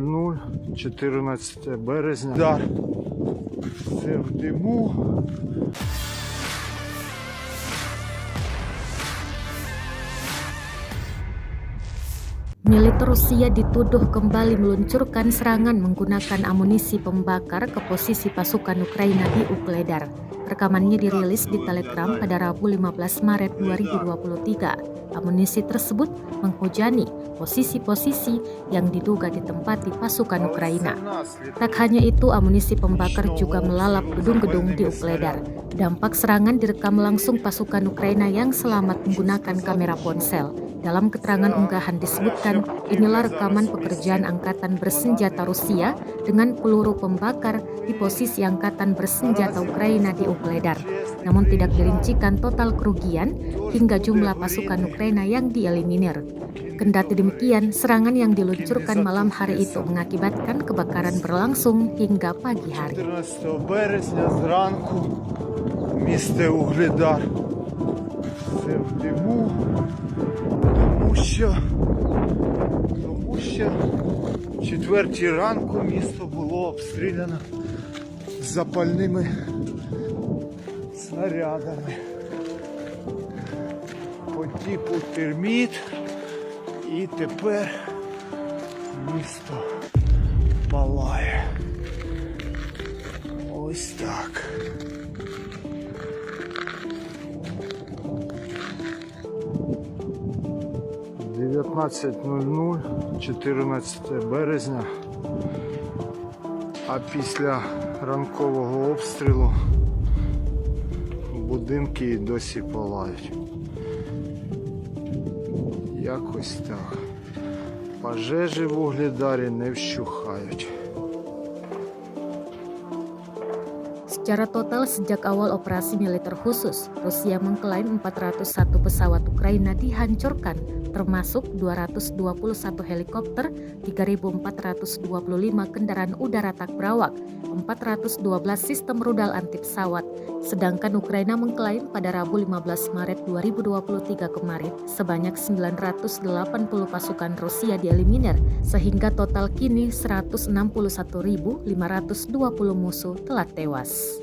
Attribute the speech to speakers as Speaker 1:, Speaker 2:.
Speaker 1: 14 березня. Удар. Все в диму.
Speaker 2: Militer Rusia dituduh kembali meluncurkan serangan menggunakan amunisi pembakar ke posisi pasukan Ukraina di Ukledar. Rekamannya dirilis di Telegram pada Rabu 15 Maret 2023. Amunisi tersebut menghujani posisi-posisi yang diduga ditempati pasukan Ukraina. Tak hanya itu, amunisi pembakar juga melalap gedung-gedung di Ukledar. Dampak serangan direkam langsung pasukan Ukraina yang selamat menggunakan kamera ponsel. Dalam keterangan unggahan disebutkan, inilah rekaman pekerjaan Angkatan Bersenjata Rusia dengan peluru pembakar di posisi Angkatan Bersenjata Ukraina di Ukledar. Namun tidak dirincikan total kerugian hingga jumlah pasukan Ukraina yang dieliminir. Kendati demikian, serangan yang diluncurkan malam hari itu mengakibatkan kebakaran berlangsung hingga pagi hari.
Speaker 1: 14 березня зранку місто Угледар. Все в диму. Тому що в 4 ранку місто було обстріляно запальними снарядами по типу терміт, і тепер місто палає. Ось так. – 19:00, 14 березня, а після ранкового обстрілу будинки і досі палають. Якось так. Пожежі в Угледарі не вщухають.
Speaker 2: Secara total sejak awal operasi militer khusus, Rusia mengklaim 401 pesawat Ukraina dihancurkan, termasuk 221 helikopter, 3.425 kendaraan udara tak berawak, 412 sistem rudal anti pesawat. Sedangkan Ukraina mengklaim pada Rabu 15 Maret 2023 kemarin sebanyak 980 pasukan Rusia dieliminir, sehingga total kini 161.520 musuh telah tewas.